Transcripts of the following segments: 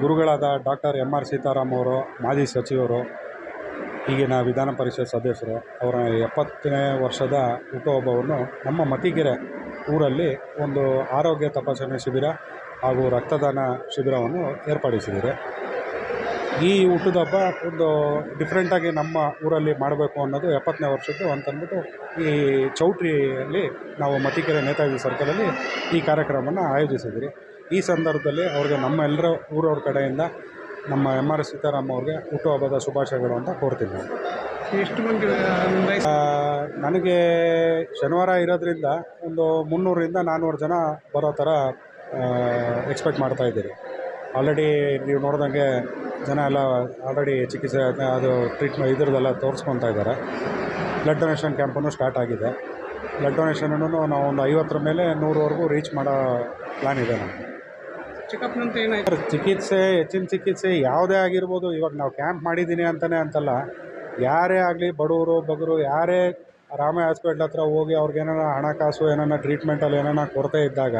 ಗುರುಗಳಾದ doctor M R. Sitaram ಅವರು, ಮಾಜಿ ಸಚಿವರು, ಈಗಿನ ವಿಧಾನ ಪರಿಷತ್ ಸದಸ್ಯರು, ಅವರ 70ನೇ ವರ್ಷದ ಹುಟ್ಟುಹಬ್ಬವನ್ನು ನಮ್ಮ ಮತಿಕೆರೆ ಊರಲ್ಲಿ ಒಂದು ಆರೋಗ್ಯ ತಪಾಸಣೆ ಶಿಬಿರ ಹಾಗೂ ರಕ್ತದಾನ ಶಿಬಿರವನ್ನು ಏರ್ಪಡಿಸಿದ್ದಾರೆ. ಈ ಹುಟ್ಟಿದಬ್ಬ ಒಂದು ಡಿಫ್ರೆಂಟಾಗಿ ನಮ್ಮ ಊರಲ್ಲಿ ಮಾಡಬೇಕು ಅನ್ನೋದು 70ನೇ ವರ್ಷದ್ದು ಅಂತಂದ್ಬಿಟ್ಟು ಈ ಚೌಟ್ರಿಯಲ್ಲಿ ನಾವು ಮತಿಕೆರೆ ನೇತಾಜಿ ಸರ್ಕಲಲ್ಲಿ ಈ ಕಾರ್ಯಕ್ರಮವನ್ನು ಆಯೋಜಿಸಿದ್ರಿ. ಈ ಸಂದರ್ಭದಲ್ಲಿ ಅವ್ರಿಗೆ ನಮ್ಮೆಲ್ಲರ ಊರವ್ರ ಕಡೆಯಿಂದ ನಮ್ಮ ಎಮ್.ಆರ್. ಸೀತಾರಾಮ್ ಅವ್ರಿಗೆ ಹುಟ್ಟುಹಬ್ಬದ ಶುಭಾಶಯಗಳು ಅಂತ ಕೋರ್ತೀನಿ ನಾನು. ಎಷ್ಟು ಮಂದಿ ನನಗೆ ಶನಿವಾರ ಇರೋದ್ರಿಂದ ಒಂದು 300ರಿಂದ 400 ಜನ ಬರೋ ಥರ ಎಕ್ಸ್ಪೆಕ್ಟ್ ಮಾಡ್ತಾಯಿದ್ದೀರಿ. ಆಲ್ರೆಡಿ ನೀವು ನೋಡ್ದಂಗೆ ಜನ ಎಲ್ಲ ಆಲ್ರೆಡಿ ಚಿಕಿತ್ಸೆ ಅದು ಟ್ರೀಟ್ಮೆಂಟ್ ಇದ್ರದ್ದೆಲ್ಲ ತೋರಿಸ್ಕೊತಾ ಇದ್ದಾರೆ. ಬ್ಲಡ್ ಡೊನೇಷನ್ ಕ್ಯಾಂಪನ್ನು ಸ್ಟಾರ್ಟ್ ಆಗಿದೆ. ಬ್ಲಡ್ ಡೊನೇಷನನ್ನು ನಾವು ಒಂದು 50 ಮೇಲೆ 100ವರೆಗೂ ರೀಚ್ ಮಾಡೋ ಪ್ಲ್ಯಾನ್ ಇದೆ ನಮಗೆ. ಚೆಕಪ್ ಅಂತ ಏನಾಯ್ತು? ಹೆಚ್ಚಿನ ಚಿಕಿತ್ಸೆ ಯಾವುದೇ ಆಗಿರ್ಬೋದು. ಇವಾಗ ನಾವು ಕ್ಯಾಂಪ್ ಮಾಡಿದ್ದೀನಿ ಅಂತಲ್ಲ, ಯಾರೇ ಆಗಲಿ ಬಡವರು ಬಗ್ಗರು ಯಾರೇ ರಾಮಯ್ಯ ಹಾಸ್ಪಿಟ್ಲ್ ಹತ್ರ ಹೋಗಿ ಅವ್ರಿಗೇನಾರ ಹಣಕಾಸು ಏನಾರ ಟ್ರೀಟ್ಮೆಂಟಲ್ಲಿ ಏನಾರ ಕೊರತೆ ಇದ್ದಾಗ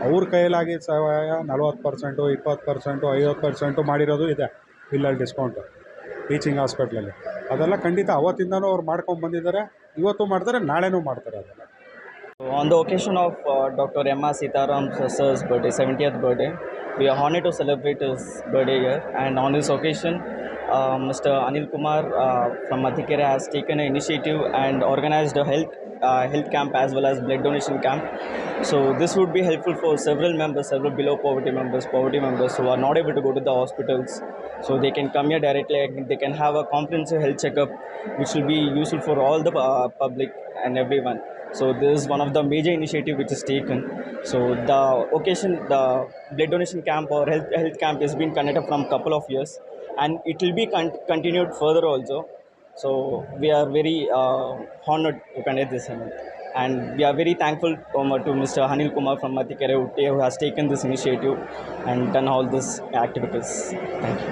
ಅವ್ರ ಕೈಲಾಗಿದ್ದ ಸಹಾಯ 40%, 20%, 50% ಮಾಡಿರೋದು ಇದೆ ಬಿಲ್ಲಲ್ಲಿ ಡಿಸ್ಕೌಂಟು ಟೀಚಿಂಗ್ ಹಾಸ್ಪಿಟ್ಲಲ್ಲಿ. ಅದೆಲ್ಲ ಖಂಡಿತ ಅವತ್ತಿಂದನೂ ಅವ್ರು ಮಾಡ್ಕೊಂಡು ಬಂದಿದ್ದಾರೆ, ಇವತ್ತು ಮಾಡ್ತಾರೆ, ನಾಳೆನೂ ಮಾಡ್ತಾರೆ ಅದನ್ನು. On the occasion of Dr. M.R. Sitaram sir's birthday, 70th birthday, we are honored to celebrate his birthday here. And on this occasion, Mr. Anil Kumar from Mathikere has taken an initiative and organized a health camp as well as blood donation camp. So this would be helpful for several below poverty members who are not able to go to the hospitals. So they can come here directly and they can have a comprehensive health checkup, which will be useful for all the public and everyone. So this is one of the major initiative which is taken. So the occasion, the blood donation camp or health camp has been conducted from couple of years, and it will be continued further also. So we are very honored to conduct this event, and we are very thankful to Mr. Anil Kumar from Mathikere who has taken this initiative and done all these activities. Thank you.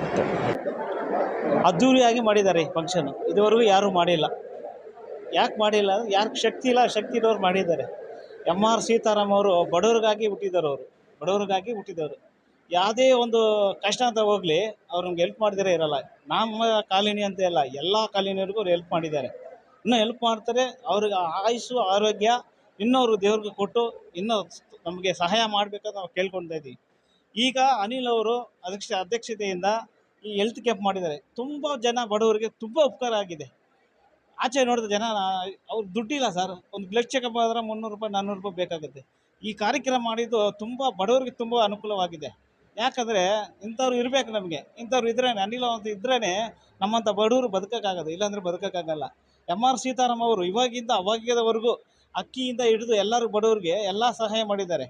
ಅದ್ದೂರಿಯಾಗಿ ಮಾಡಿದ್ದಾರೆ ಈ function. ಇದುವರೆಗೂ ಯಾರೂ ಮಾಡಿಲ್ಲ. ಯಾಕೆ ಮಾಡಿಲ್ಲ? ಯಾರಿಗೆ ಶಕ್ತಿ ಇಲ್ಲ, ಶಕ್ತಿ ಇರೋರು ಮಾಡಿದ್ದಾರೆ. ಎಮ್.ಆರ್. ಸೀತಾರಾಮ್ ಅವರು ಬಡವ್ರಿಗಾಗಿ ಹುಟ್ಟಿದವರು. ಯಾವುದೇ ಒಂದು ಕಷ್ಟ ಅಂತ ಹೋಗಲಿ ಅವ್ರು ನಮ್ಗೆ ಹೆಲ್ಪ್ ಮಾಡಿದರೆ ಇರಲ್ಲ. ನಮ್ಮ ಕಾಲೋನಿ ಅಂತ ಇಲ್ಲ, ಎಲ್ಲ ಕಾಲೋನಿಯವ್ರಿಗೂ ಅವ್ರು ಹೆಲ್ಪ್ ಮಾಡಿದ್ದಾರೆ, ಇನ್ನೂ ಹೆಲ್ಪ್ ಮಾಡ್ತಾರೆ. ಅವ್ರಿಗೆ ಆಯುಸ್ಸು ಆರೋಗ್ಯ ಇನ್ನವರು ದೇವ್ರಿಗೆ ಕೊಟ್ಟು ಇನ್ನೂ ನಮಗೆ ಸಹಾಯ ಮಾಡಬೇಕಂತ ನಾವು ಕೇಳ್ಕೊಳ್ತಾ ಇದ್ದೀವಿ. ಈಗ ಅನಿಲ್ ಅವರು ಅಧ್ಯಕ್ಷತೆಯಿಂದ ಈ ಹೆಲ್ತ್ ಕ್ಯಾಂಪ್ ಮಾಡಿದ್ದಾರೆ. ತುಂಬ ಜನ ಬಡವರಿಗೆ ತುಂಬ ಉಪಕಾರ ಆಗಿದೆ. ಆಚೆ ನೋಡಿದ ಜನ ಅವ್ರು ದುಡ್ಡಿಲ್ಲ ಸರ್, ಒಂದು ಬ್ಲಡ್ ಚೆಕಪ್ ಆದರೆ 300 ರೂಪಾಯಿ 400 ರೂಪಾಯಿ ಬೇಕಾಗುತ್ತೆ. ಈ ಕಾರ್ಯಕ್ರಮ ಮಾಡಿದ್ದು ತುಂಬ ಬಡವರಿಗೆ ತುಂಬ ಅನುಕೂಲವಾಗಿದೆ. ಯಾಕಂದರೆ ಇಂಥವ್ರು ಇರಬೇಕು ನಮಗೆ. ಇಂಥವ್ರು ಇದ್ರೇ, ಅನಿಲ ಅಂತ ಇದ್ರೇ ನಮ್ಮಂಥ ಬಡವರು ಬದುಕೋಕ್ಕಾಗೋದು, ಇಲ್ಲಾಂದರೆ ಬದುಕೋಕ್ಕಾಗಲ್ಲ. ಎಮ್.ಆರ್. ಸೀತಾರಾಮ್ ಅವರು ಇವಾಗಿಂದ ಅವಾಗಿದ್ದವರೆಗೂ ಅಕ್ಕಿಯಿಂದ ಹಿಡಿದು ಎಲ್ಲರೂ ಬಡವರಿಗೆ ಎಲ್ಲ ಸಹಾಯ ಮಾಡಿದ್ದಾರೆ.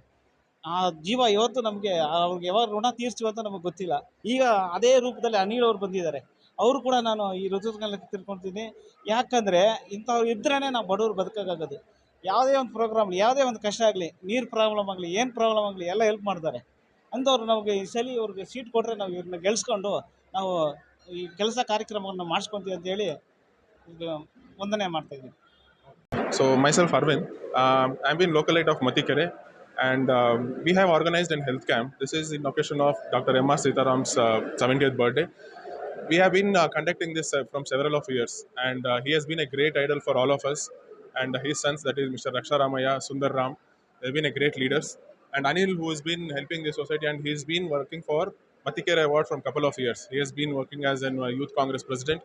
ಆ ಜೀವ ಇವತ್ತು ನಮಗೆ ಅವ್ರಿಗೆ ಯಾವಾಗ ಋಣ ತೀರಿಸ್ತೀವಿ ಅಂತ ನಮಗೆ ಗೊತ್ತಿಲ್ಲ. ಈಗ ಅದೇ ರೂಪದಲ್ಲಿ ಅನಿಲ್ ಅವರು ಬಂದಿದ್ದಾರೆ. ಅವರು ಕೂಡ ನಾನು ಈ ಋತುಗಳಲ್ಲಿ ತಿಳ್ಕೊಳ್ತೀನಿ. ಯಾಕಂದರೆ ಇಂಥವ್ರು ಇದ್ರೇ ನಾವು ಬಡವರು ಬದುಕೋಕ್ಕಾಗೋದು. ಯಾವುದೇ ಒಂದು ಪ್ರೋಗ್ರಾಮ್, ಯಾವುದೇ ಒಂದು ಕಷ್ಟ ಆಗಲಿ, ನೀರು ಪ್ರಾಬ್ಲಮ್ ಆಗಲಿ, ಏನು ಪ್ರಾಬ್ಲಮ್ ಆಗಲಿ ಎಲ್ಲ ಹೆಲ್ಪ್ ಮಾಡ್ತಾರೆ. ಅಂಥವ್ರು ನಮಗೆ ಈ ಸಲ ಇವ್ರಿಗೆ ಸೀಟ್ ಕೊಟ್ಟರೆ ನಾವು ಇವ್ರನ್ನ ಗೆಲ್ಸ್ಕೊಂಡು ನಾವು ಈ ಕೆಲಸ ಕಾರ್ಯಕ್ರಮವನ್ನು ಮಾಡಿಸ್ಕೊತೀವಿ ಅಂತೇಳಿ ವಂದನೆ ಮಾಡ್ತಾಯಿದ್ದೀವಿ. So myself Arvind, I'm been localite of Mathikere, and we have organized a health camp. This is in occasion of Dr. M.R. Sitaram's 70th birthday. We have been conducting this from several of years, and he has been a great idol for all of us. And his sons, that is Mr. Raksha Ramaya, Sundar Ram, they've been a great leaders. And Anil, who has been helping the society, and he's been working for Mathikere Award from couple of years. He has been working as a youth Congress president,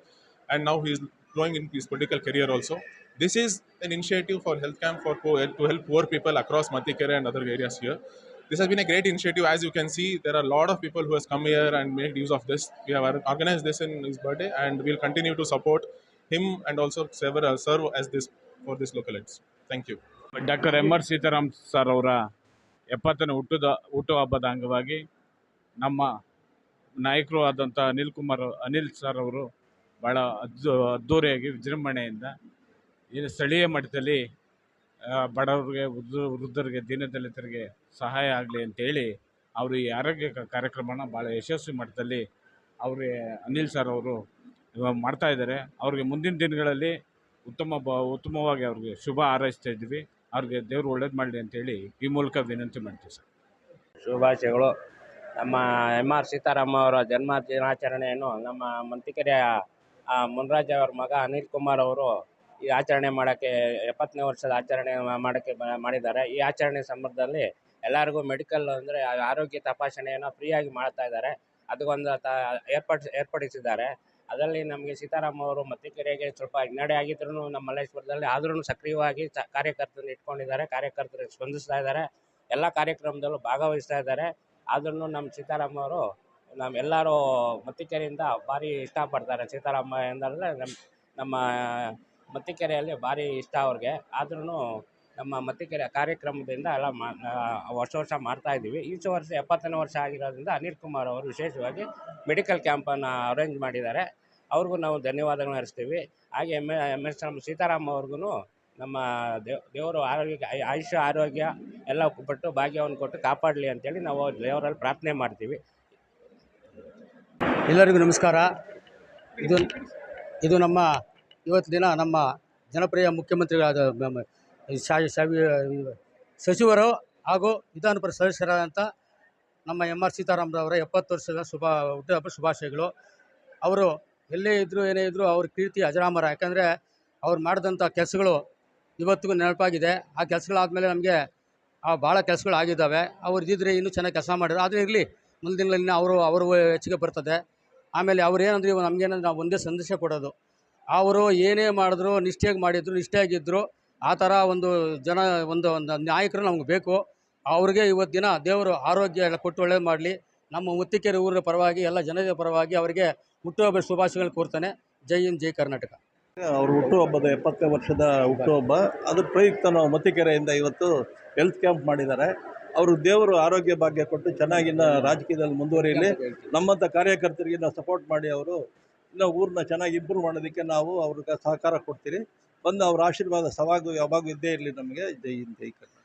and now he is growing in his political career also. This is an initiative for health camp to help poor people across Mathikere and other areas here. This has been a great initiative. As you can see, there are a lot of people who has come here and made use of this. We have organized this in his birthday, and we'll continue to support him and also serve as this for this localites. Thank you. Doctor M R. Sitaram sir ಅವರ 70ನೇ ಹುಟ್ಟುಹಬ್ಬದ ಅಂಗವಾಗಿ ನಮ್ಮ ನಾಯಕರು ಆದಂಥ Anil sir ಅವರು ಭಾಳ ಅದ್ದೂರಿಯಾಗಿ ವಿಜೃಂಭಣೆಯಿಂದ ಈ ಸ್ಥಳೀಯ ಮಟ್ಟದಲ್ಲಿ ಬಡವರಿಗೆ, ವೃದ್ಧರಿಗೆ, ದೀನದಲಿತರಿಗೆ ಸಹಾಯ ಆಗಲಿ ಅಂತೇಳಿ ಅವರು ಈ ಆರೋಗ್ಯ ಕಾರ್ಯಕ್ರಮನ ಭಾಳ ಯಶಸ್ವಿ ಮಟ್ಟದಲ್ಲಿ ಅನಿಲ್ ಸರ್ ಅವರು ಮಾಡ್ತಾಯಿದ್ದಾರೆ. ಅವ್ರಿಗೆ ಮುಂದಿನ ದಿನಗಳಲ್ಲಿ ಉತ್ತಮವಾಗಿ ಅವ್ರಿಗೆ ಶುಭ ಹಾರೈಸ್ತಾ ಇದ್ದೀವಿ. ಅವ್ರಿಗೆ ದೇವರು ಒಳ್ಳೇದು ಮಾಡಲಿ ಅಂತೇಳಿ ಈ ಮೂಲಕ ವಿನಂತಿ ಮಾಡ್ತೀವಿ ಸರ್. ಶುಭಾಶಯಗಳು. ನಮ್ಮ ಎಮ್ ಆರ್ ಸೀತಾರಾಮ್ ಅವರ ಜನ್ಮ ದಿನಾಚರಣೆಯನ್ನು ನಮ್ಮ ಮಂತಿಕೆರೆಯ ಮುನ್ರಾಜ್ ಅವರ ಮಗ ಅನಿಲ್ ಕುಮಾರ್ ಅವರು ಈ ಆಚರಣೆ ಮಾಡೋಕ್ಕೆ 70ನೇ ವರ್ಷದ ಆಚರಣೆ ಮಾಡೋಕ್ಕೆ ಮಾಡಿದ್ದಾರೆ. ಈ ಆಚರಣೆ ಸಂದರ್ಭದಲ್ಲಿ ಎಲ್ಲರಿಗೂ ಮೆಡಿಕಲ್ ಅಂದರೆ ಆರೋಗ್ಯ ತಪಾಸಣೆಯನ್ನು ಫ್ರೀಯಾಗಿ ಮಾಡ್ತಾ ಇದ್ದಾರೆ. ಅದಕ್ಕೊಂದು ಏರ್ಪಡಿಸಿದ್ದಾರೆ. ಅದರಲ್ಲಿ ನಮಗೆ ಸೀತಾರಾಮ್ ಅವರು ಮತ್ತಿಕೆರೆಗೆ ಸ್ವಲ್ಪ ಹಿನ್ನಡೆ ಆಗಿದ್ರು ನಮ್ಮ ಮಲ್ಲೇಶ್ವರದಲ್ಲಿ ಆದ್ರೂ ಸಕ್ರಿಯವಾಗಿ ಕಾರ್ಯಕರ್ತರನ್ನು ಇಟ್ಕೊಂಡಿದ್ದಾರೆ. ಕಾರ್ಯಕರ್ತರಿಗೆ ಸ್ಪಂದಿಸ್ತಾ ಇದ್ದಾರೆ. ಎಲ್ಲ ಕಾರ್ಯಕ್ರಮದಲ್ಲೂ ಭಾಗವಹಿಸ್ತಾ ಇದ್ದಾರೆ. ಆದ್ರೂ ನಮ್ಮ ಸೀತಾರಾಮ್ ಅವರು ಎಲ್ಲರೂ ಮತ್ತಿಕೆರೆಯಿಂದ ಭಾರಿ ಇಷ್ಟಪಡ್ತಾರೆ. ಸೀತಾರಾಮ ಎಂದರೆ ನಮ್ಮ ಮತ್ತಿಕೆರೆಯಲ್ಲಿ ಭಾರಿ ಇಷ್ಟ ಅವ್ರಿಗೆ. ಆದ್ರೂ ನಮ್ಮ ಮತ್ತಿಕೆರೆ ಕಾರ್ಯಕ್ರಮದಿಂದ ಎಲ್ಲ ವರ್ಷ ಮಾಡ್ತಾಯಿದ್ದೀವಿ. ಈ ವರ್ಷ 70ನೇ ವರ್ಷ ಆಗಿರೋದ್ರಿಂದ ಅನಿಲ್ ಕುಮಾರ್ ಅವರು ವಿಶೇಷವಾಗಿ ಮೆಡಿಕಲ್ ಕ್ಯಾಂಪನ್ನು ಅರೇಂಜ್ ಮಾಡಿದ್ದಾರೆ. ಅವ್ರಿಗೂ ನಾವು ಧನ್ಯವಾದಗಳನ್ನ ಅರ್ಪಿಸ್ತೀವಿ. ಹಾಗೆ ಎಮ್ ಎಸ್ ಸೀತಾರಾಮ್ ಅವ್ರಿಗೂ ನಮ್ಮ ದೇವರು ಆಯುಷ್ಯ ಆರೋಗ್ಯ ಎಲ್ಲ ಕೊಟ್ಟು ಭಾಗ್ಯವನ್ನು ಕೊಟ್ಟು ಕಾಪಾಡಲಿ ಅಂತೇಳಿ ನಾವು ದೇವರಲ್ಲಿ ಪ್ರಾರ್ಥನೆ ಮಾಡ್ತೀವಿ. ಎಲ್ಲರಿಗೂ ನಮಸ್ಕಾರ. ಇದು ನಮ್ಮ ಇವತ್ತು ದಿನ ನಮ್ಮ ಜನಪ್ರಿಯ ಮುಖ್ಯಮಂತ್ರಿಗಳಾದ ಸಚಿವರು ಹಾಗೂ ವಿಧಾನ ಪರಿಷತ್ ಸದಸ್ಯರಾದಂಥ ನಮ್ಮ ಎಮ್ ಆರ್ ಸೀತಾರಾಮರವರ 70 ವರ್ಷದ ಹುಟ್ಟುಹಬ್ಬ ಶುಭಾಶಯಗಳು. ಅವರು ಎಲ್ಲೇ ಇದ್ದರೂ ಏನೇ ಇದ್ದರೂ ಅವ್ರ ಕೀರ್ತಿ ಅಜರಾಮರ. ಯಾಕಂದರೆ ಅವ್ರು ಮಾಡಿದಂಥ ಕೆಲಸಗಳು ಇವತ್ತಿಗೂ ನೆನಪಾಗಿದೆ. ಆ ಕೆಲಸಗಳಾದಮೇಲೆ ನಮಗೆ ಭಾಳ ಕೆಲಸಗಳು ಆಗಿದ್ದಾವೆ. ಅವ್ರು ಇದ್ದಿದ್ರೆ ಇನ್ನೂ ಚೆನ್ನಾಗಿ ಕೆಲಸ ಮಾಡಿದ್ರು. ಆದರೆ ಇರಲಿ, ಮುಂದಿನ ದಿನಗಳಲ್ಲಿ ಅವರು ಹೆಚ್ಚಿಗೆ ಬರ್ತದೆ. ಆಮೇಲೆ ಅವ್ರು ಏನಂದ್ರೆ ನಮಗೇನಂದ್ರೆ ನಾವು ಒಂದೇ ಸಂದೇಶ ಕೊಡೋದು, ಅವರು ಏನೇ ಮಾಡಿದ್ರು ನಿಷ್ಠೆಯಾಗಿದ್ದರು. ಆ ಥರ ಒಂದು ನಾಯಕರು ನಮ್ಗೆ ಬೇಕು. ಅವ್ರಿಗೆ ಇವತ್ತು ದಿನ ದೇವರು ಆರೋಗ್ಯ ಎಲ್ಲ ಕೊಟ್ಟು ಒಳ್ಳೇದು ಮಾಡಲಿ. ನಮ್ಮ ಮುತ್ತಿಕೆರೆ ಊರಿನ ಪರವಾಗಿ ಎಲ್ಲ ಜನರ ಪರವಾಗಿ ಅವರಿಗೆ ಹುಟ್ಟುಹಬ್ಬ ಶುಭಾಶಯಗಳು ಕೋರ್ತಾನೆ. ಜೈ ಹಿಂದ್, ಜೈ ಕರ್ನಾಟಕ. ಅವರು ಹುಟ್ಟುಹಬ್ಬದ 70ನೇ ವರ್ಷದ ಹುಟ್ಟುಹಬ್ಬ, ಅದು ಪ್ರಯುಕ್ತ ನಾವು ಮತ್ತಿಕೆರೆಯಿಂದ ಇವತ್ತು ಹೆಲ್ತ್ ಕ್ಯಾಂಪ್ ಮಾಡಿದ್ದಾರೆ. ಅವರು ದೇವರು ಆರೋಗ್ಯ ಭಾಗ್ಯ ಕೊಟ್ಟು ಚೆನ್ನಾಗಿನ್ನ ರಾಜಕೀಯದಲ್ಲಿ ಮುಂದುವರಿಯಲಿ. ನಮ್ಮಂಥ ಕಾರ್ಯಕರ್ತರಿಗೆ ನಾವು ಸಪೋರ್ಟ್ ಮಾಡಿ ಅವರು ಇನ್ನೂ ಊರನ್ನ ಚೆನ್ನಾಗಿ ಇಂಪ್ರೂವ್ ಮಾಡೋದಕ್ಕೆ ನಾವು ಅವ್ರಿಗೆ ಸಹಕಾರ ಕೊಡ್ತೀರಿ. ಬಂದು ಅವ್ರ ಆಶೀರ್ವಾದ ಯಾವಾಗೂ ಇದ್ದೇ ಇರಲಿ ನಮಗೆ. ಜೈ ಹಿಂದ್, ಜೈ ಕರ್ನಾಟಕ.